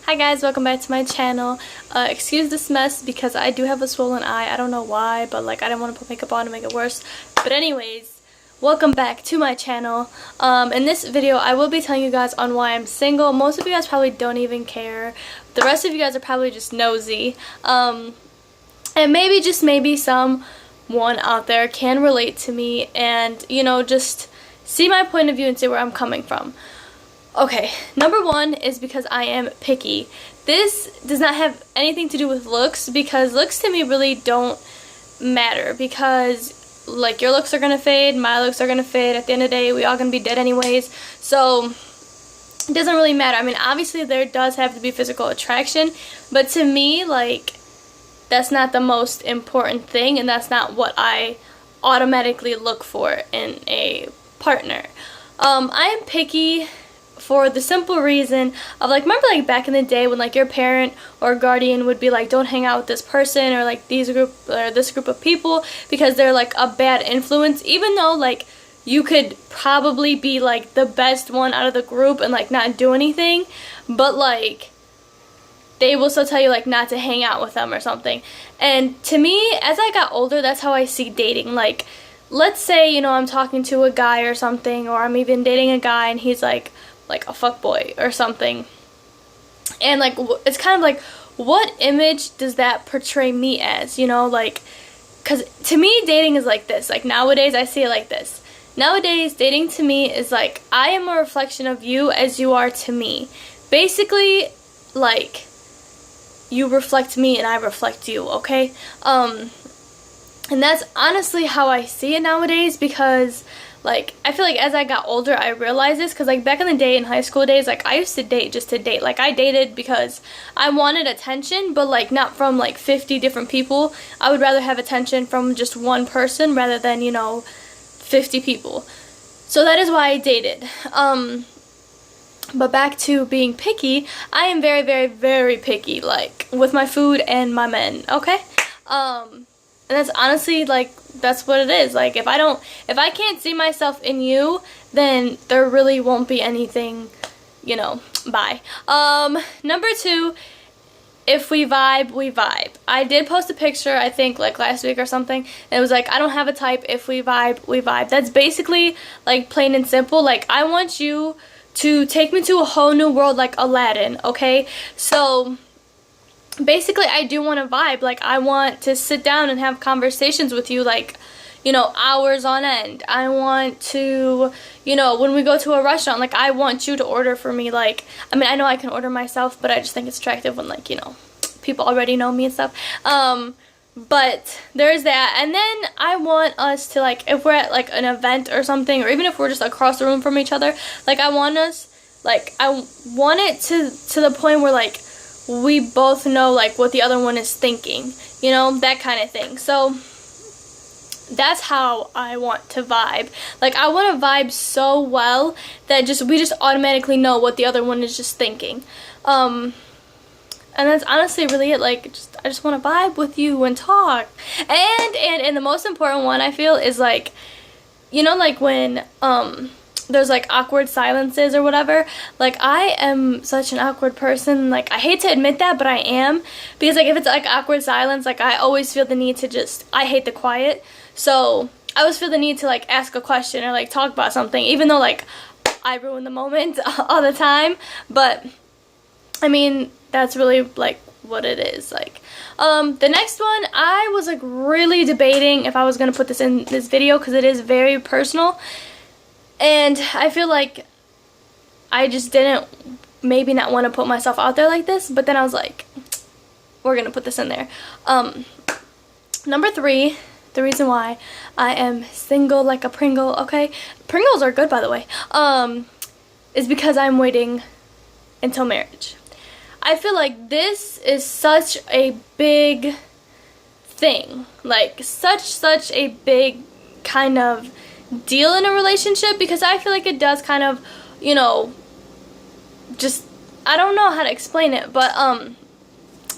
Hi guys, welcome back to my channel. Excuse this mess because I do have a swollen eye. I don't know why, but like I didn't want to put makeup on to make it worse. But anyways, welcome back to my channel. In this video, I will be telling you guys on why I'm single. Most of you guys probably don't even care. The rest of you guys are probably just nosy. And maybe, just maybe, someone out there can relate to me and, you know, just see my point of view and see where I'm coming from. Okay, number one is because I am picky. This does not have anything to do with looks, because looks to me really don't matter, because like your looks are gonna fade, my looks are gonna fade. At the end of the day, we all gonna be dead anyways, so it doesn't really matter. I mean, obviously there does have to be physical attraction, but to me, like, that's not the most important thing, and that's not what I automatically look for in a partner. I am picky for the simple reason of, like, remember like back in the day when like your parent or guardian would be like, don't hang out with this person or like this group of people because they're like a bad influence, even though like you could probably be like the best one out of the group and like not do anything, but like they will still tell you like not to hang out with them or something. And to me, as I got older, that's how I see dating. Like, let's say, you know, I'm talking to a guy or something, or I'm even dating a guy and he's like a fuckboy or something, and like it's kind of like, what image does that portray me as, you know? Like, because to me dating is like this. Like nowadays I see it like this. Nowadays dating to me is like, I am a reflection of you as you are to me. Basically, like, you reflect me and I reflect you, okay? And that's honestly how I see it nowadays, because like I feel like as I got older I realized this, because like back in the day in high school days, like I used to date just to date. Like I dated because I wanted attention, but like not from like 50 different people. I would rather have attention from just one person rather than, you know, 50 people. So that is why I dated. But back to being picky, I am very, very, very picky, like with my food and my men, okay? And that's honestly, like, that's what it is. Like, if I can't see myself in you, then there really won't be anything, you know, bye. Number two, if we vibe, we vibe. I did post a picture, I think, like, last week or something, and it was like, I don't have a type, if we vibe, we vibe. That's basically, like, plain and simple. Like, I want you to take me to a whole new world like Aladdin, okay? So basically, I do want to vibe. Like, I want to sit down and have conversations with you, like, you know, hours on end. I want to, you know, when we go to a restaurant, like, I want you to order for me. Like, I mean, I know I can order myself, but I just think it's attractive when, like, you know, people already know me and stuff. But there's that. And then I want us to, like, if we're at, like, an event or something, or even if we're just across the room from each other, like, I want us, like, I want it to the point where, like, we both know, like, what the other one is thinking, you know, that kind of thing. So that's how I want to vibe. Like, I want to vibe so well that we just automatically know what the other one is just thinking. And that's honestly really it. Like, I just want to vibe with you and talk. And the most important one, I feel, is like, you know, like when there's like awkward silences or whatever. Like, I am such an awkward person. Like, I hate to admit that, but I am, because like if it's like awkward silence, like I always feel the need to I hate the quiet, so I always feel the need to like ask a question or like talk about something, even though like I ruin the moment all the time. But I mean, that's really like what it is. Like, the next one, I was like really debating if I was gonna put this in this video because it is very personal. And I feel like I just didn't maybe not want to put myself out there like this, but then I was like, we're going to put this in there. Number three, the reason why I am single like a Pringle, okay? Pringles are good, by the way, is because I'm waiting until marriage. I feel like this is such a big thing, like such a big kind of deal in a relationship, because I feel like it does kind of, you know, just, I don't know how to explain it, but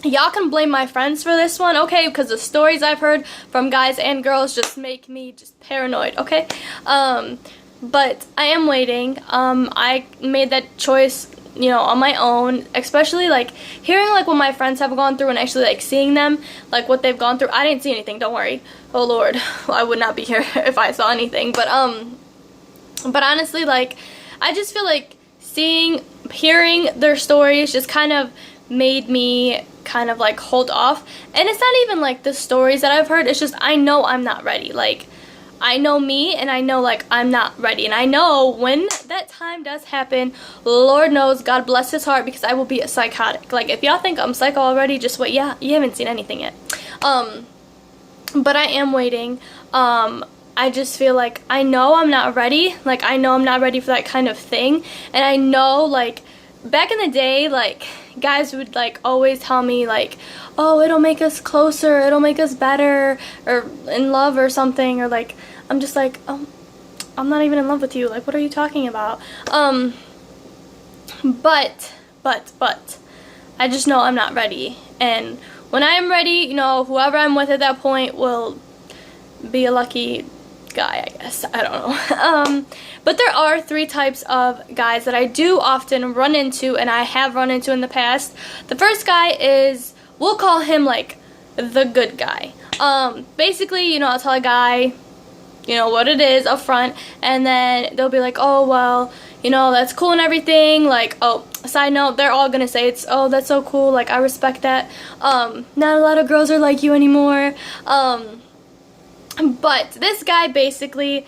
y'all can blame my friends for this one, okay, because the stories I've heard from guys and girls just make me just paranoid, okay? But I am waiting. I made that choice you know, on my own, especially like hearing like what my friends have gone through and actually like seeing them, like what they've gone through. I didn't see anything, don't worry. Oh Lord, I would not be here if I saw anything. But honestly, like, I just feel like hearing their stories just kind of made me kind of like hold off. And it's not even like the stories that I've heard, it's just I know I'm not ready. Like, I know me, and I know like I'm not ready, and I know when that time does happen, Lord knows, God bless his heart, because I will be a psychotic. Like, if y'all think I'm psycho already, just wait. Yeah, you haven't seen anything yet. But I am waiting. I just feel like I know I'm not ready. Like, I know I'm not ready for that kind of thing. And I know, like, back in the day, like, guys would like always tell me like, oh, it'll make us closer, it'll make us better, or in love or something, or like, I'm just like, I'm not even in love with you, like, what are you talking about? But I just know I'm not ready, and when I am ready, you know, whoever I'm with at that point will be a lucky guy, I guess. I don't know. But there are 3 types of guys that I do often run into, and I have run into in the past. The first guy is, we'll call him like the good guy. Basically, you know, I'll tell a guy, you know, what it is up front, and then they'll be like, oh, well, you know, that's cool and everything. Like, oh, side note, they're all gonna say it's, oh, that's so cool, like, I respect that. Not a lot of girls are like you anymore. But this guy basically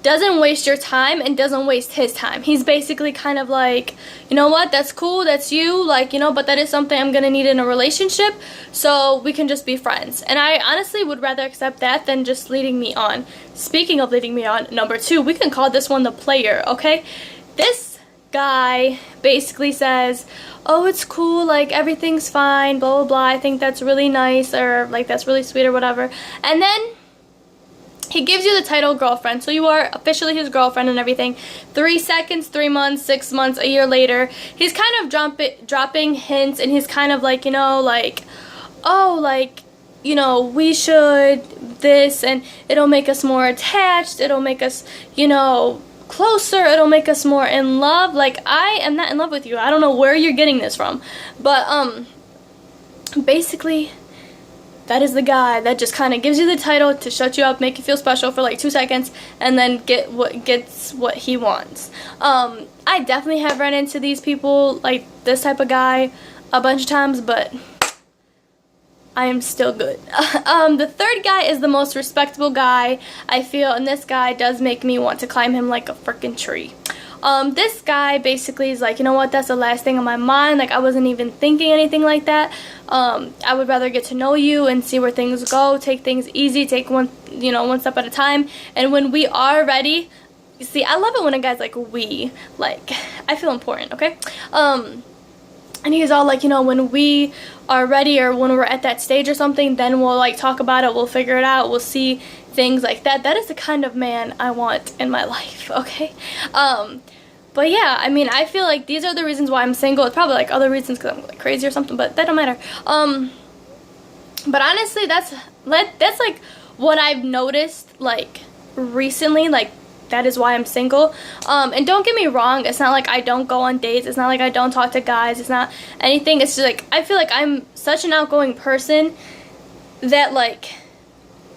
doesn't waste your time and doesn't waste his time. He's basically kind of like, you know what, that's cool, that's you, like, you know, but that is something I'm gonna need in a relationship, so we can just be friends. And I honestly would rather accept that than just leading me on. Speaking of leading me on, number 2, we can call this one the player, okay? This guy basically says, oh, it's cool, like, everything's fine, blah, blah, blah, I think that's really nice, or, like, that's really sweet, or whatever. And then he gives you the title girlfriend, so you are officially his girlfriend and everything. 3 seconds, 3 months, 6 months, a year later, he's kind of dropping hints, and he's kind of like, you know, like, oh, like, you know, we should this, and it'll make us more attached, it'll make us, you know, closer, it'll make us more in love. Like, I am not in love with you. I don't know where you're getting this from, but basically, that is the guy that just kind of gives you the title to shut you up, make you feel special for like 2 seconds, and then gets what he wants. I definitely have run into these people, like this type of guy, a bunch of times, but I am still good. The third guy is the most respectable guy, I feel, and this guy does make me want to climb him like a freaking tree. This guy basically is like, you know what, that's the last thing on my mind, like, I wasn't even thinking anything like that. I would rather get to know you and see where things go, take things easy, take one step at a time, and when we are ready, you see, I love it when a guy's like, we, like, I feel important, okay? And he's all like, you know, when we are ready, or when we're at that stage or something, then we'll like talk about it, we'll figure it out, we'll see things like that. That is the kind of man I want in my life, okay? But yeah, I mean, I feel like these are the reasons why I'm single. It's probably like other reasons because I'm like crazy or something, but that don't matter. But honestly, that's like what I've noticed like recently, like that is why I'm single. And don't get me wrong, it's not like I don't go on dates, it's not like I don't talk to guys, it's not anything. It's just like I feel like I'm such an outgoing person that like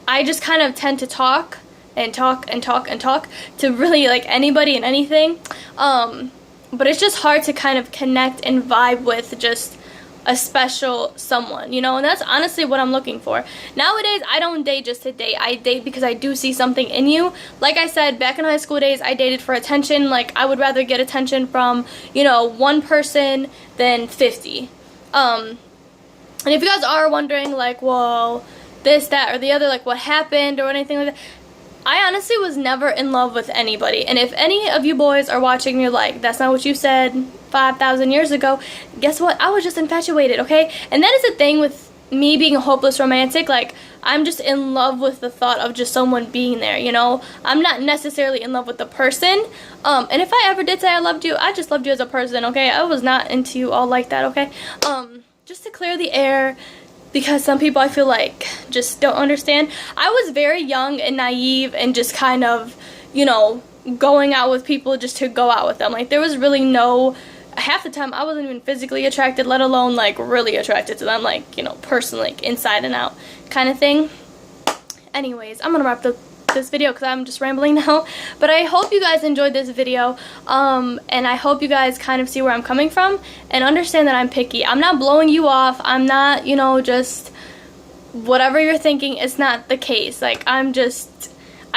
I just kind of tend to talk and talk and talk and talk to really like anybody and anything. But it's just hard to kind of connect and vibe with just a special someone, you know, and that's honestly what I'm looking for. Nowadays, I don't date just to date. I date because I do see something in you. Like I said, back in high school days, I dated for attention. Like, I would rather get attention from, you know, one person than 50. And if you guys are wondering, like, well, this, that, or the other, like, what happened or anything like that, I honestly was never in love with anybody. And if any of you boys are watching and you're like, that's not what you said 5,000 years ago, guess what? I was just infatuated, okay? And that is the thing with me being a hopeless romantic. Like, I'm just in love with the thought of just someone being there, you know? I'm not necessarily in love with the person. And if I ever did say I loved you, I just loved you as a person, okay? I was not into you all like that, okay? Just to clear the air, because some people I feel like just don't understand. I was very young and naive and just kind of, you know, going out with people just to go out with them. Like, there was really no half the time I wasn't even physically attracted, let alone like really attracted to them, like, you know, personally, like, inside and out kind of thing. Anyways, I'm gonna wrap this video because I'm just rambling now, but I hope you guys enjoyed this video, and I hope you guys kind of see where I'm coming from and understand that I'm picky. I'm not blowing you off. I'm not, you know, just whatever you're thinking. It's not the case. Like, I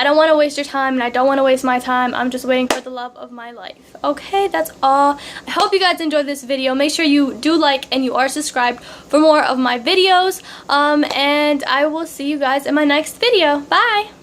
don't want to waste your time, and I don't want to waste my time. I'm just waiting for the love of my life. Okay, that's all. I hope you guys enjoyed this video. Make sure you do like and you are subscribed for more of my videos, and I will see you guys in my next video. Bye!